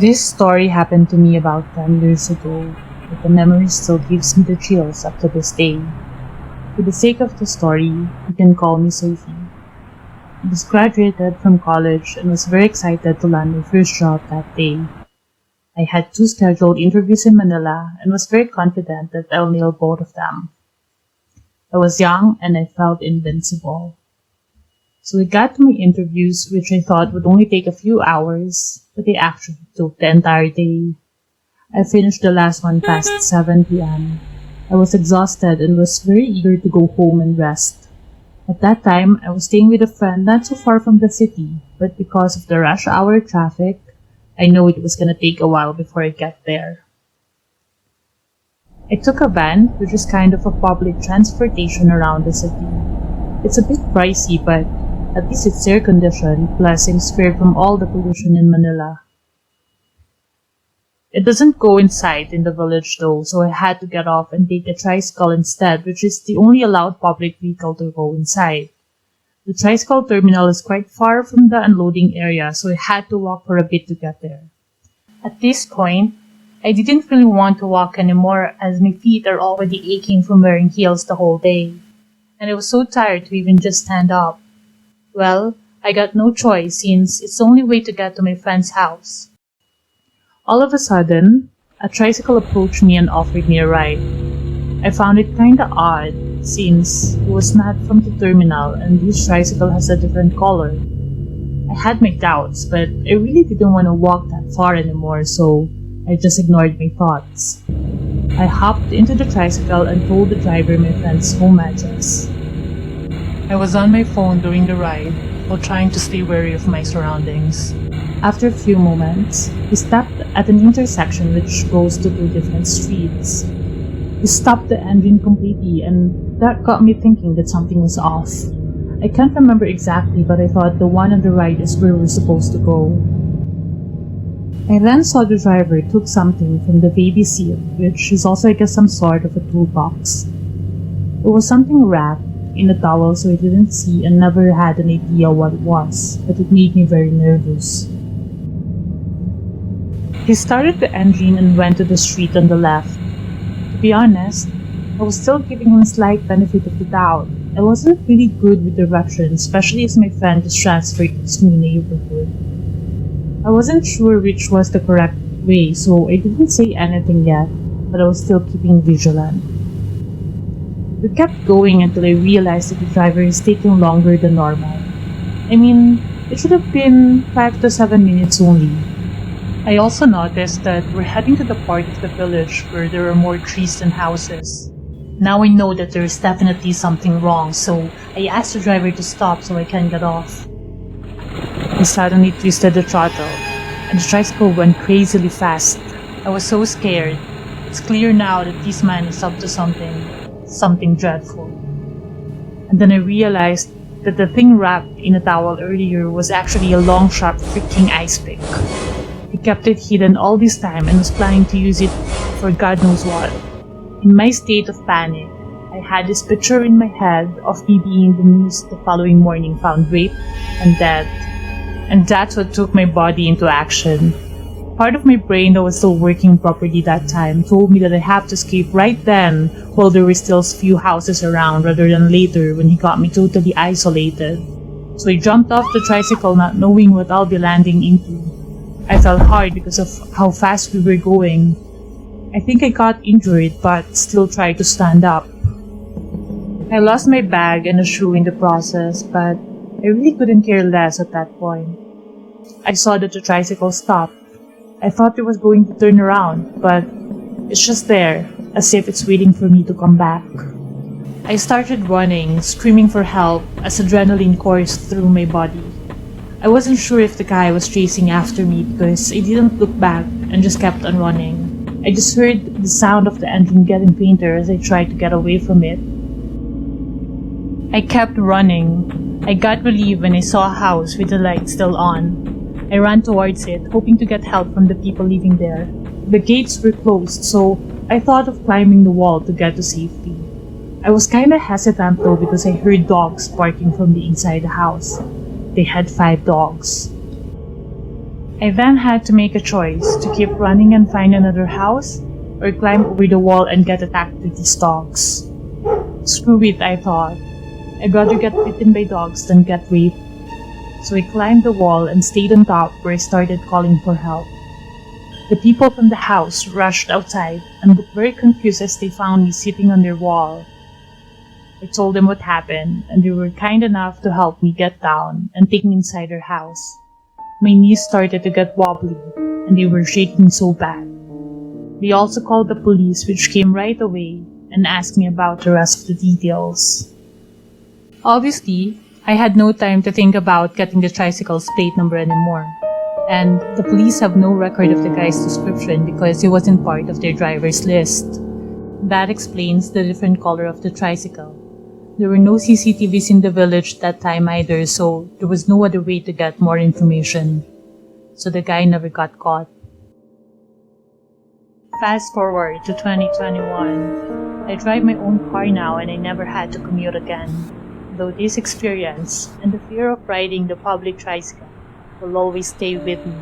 This story happened to me about 10 years ago, but the memory still gives me the chills up to this day. For the sake of the story, you can call me Sophie. I just graduated from college and was very excited to land my first job that day. I had 2 scheduled interviews in Manila and was very confident that I'll nail both of them. I was young and I felt invincible. So I got to my interviews, which I thought would only take a few hours, but they actually took the entire day. I finished the last one past 7 p.m. I was exhausted and was very eager to go home and rest. At that time, I was staying with a friend not so far from the city, but because of the rush hour traffic, I know it was gonna take a while before I get there. I took a van, which is kind of a public transportation around the city. It's a bit pricey, but at least it's air conditioned, plus I'm spared from all the pollution in Manila. It doesn't go inside in the village though, so I had to get off and take a tricycle instead, which is the only allowed public vehicle to go inside. The tricycle terminal is quite far from the unloading area, so I had to walk for a bit to get there. At this point, I didn't really want to walk anymore as my feet are already aching from wearing heels the whole day, and I was so tired to even just stand up. Well, I got no choice since it's the only way to get to my friend's house. All of a sudden, a tricycle approached me and offered me a ride. I found it kinda odd since it was not from the terminal and this tricycle has a different color. I had my doubts, but I really didn't want to walk that far anymore, so I just ignored my thoughts. I hopped into the tricycle and told the driver my friend's home address. I was on my phone during the ride while trying to stay wary of my surroundings. After a few moments, we stopped at an intersection which goes to 2 different streets. We stopped the engine completely and that got me thinking that something was off. I can't remember exactly, but I thought the one on the right is where we're supposed to go. I then saw the driver took something from the baby seat, which is also I guess some sort of a toolbox. It was something wrapped in a towel so I didn't see and never had an idea what it was, but it made me very nervous. He started the engine and went to the street on the left. To be honest, I was still giving him a slight benefit of the doubt. I wasn't really good with directions, especially as my friend was transferred to this new neighborhood. I wasn't sure which was the correct way, so I didn't say anything yet, but I was still keeping vigilant. We kept going until I realized that the driver is taking longer than normal. I mean, it should have been 5 to 7 minutes only. I also noticed that we're heading to the part of the village where there are more trees than houses. Now I know that there is definitely something wrong, so I asked the driver to stop so I can get off. He suddenly twisted the throttle, and the tricycle went crazily fast. I was so scared. It's clear now that this man is up to something dreadful. And then I realized that the thing wrapped in a towel earlier was actually a long, sharp, freaking ice pick. He kept it hidden all this time and was planning to use it for God knows what. In my state of panic, I had this picture in my head of me being in the news the following morning found raped and dead. And that's what took my body into action. Part of my brain that was still working properly that time told me that I have to escape right then while there were still few houses around rather than later when he got me totally isolated. So I jumped off the tricycle not knowing what I'll be landing into. I fell hard because of how fast we were going. I think I got injured but still tried to stand up. I lost my bag and a shoe in the process, but I really couldn't care less at that point. I saw that the tricycle stopped. I thought it was going to turn around, but it's just there, as if it's waiting for me to come back. I started running, screaming for help as adrenaline coursed through my body. I wasn't sure if the guy was chasing after me because I didn't look back and just kept on running. I just heard the sound of the engine getting fainter as I tried to get away from it. I kept running. I got relief when I saw a house with the light still on. I ran towards it, hoping to get help from the people living there. The gates were closed, so I thought of climbing the wall to get to safety. I was kinda hesitant though because I heard dogs barking from the inside the house. They had 5 dogs. I then had to make a choice to keep running and find another house, or climb over the wall and get attacked by these dogs. Screw it, I thought. I'd rather get bitten by dogs than get raped. So I climbed the wall and stayed on top, where I started calling for help. The people from the house rushed outside and looked very confused as they found me sitting on their wall. I told them what happened, and they were kind enough to help me get down and take me inside their house. My knees started to get wobbly, and they were shaking so bad. They also called the police, which came right away and asked me about the rest of the details. Obviously, I had no time to think about getting the tricycle's plate number anymore, and the police have no record of the guy's description because he wasn't part of their driver's list. That explains the different color of the tricycle. There were no CCTVs in the village that time either, so there was no other way to get more information. So the guy never got caught. Fast forward to 2021. I drive my own car now and I never had to commute again. Though this experience and the fear of riding the public tricycle will always stay with me.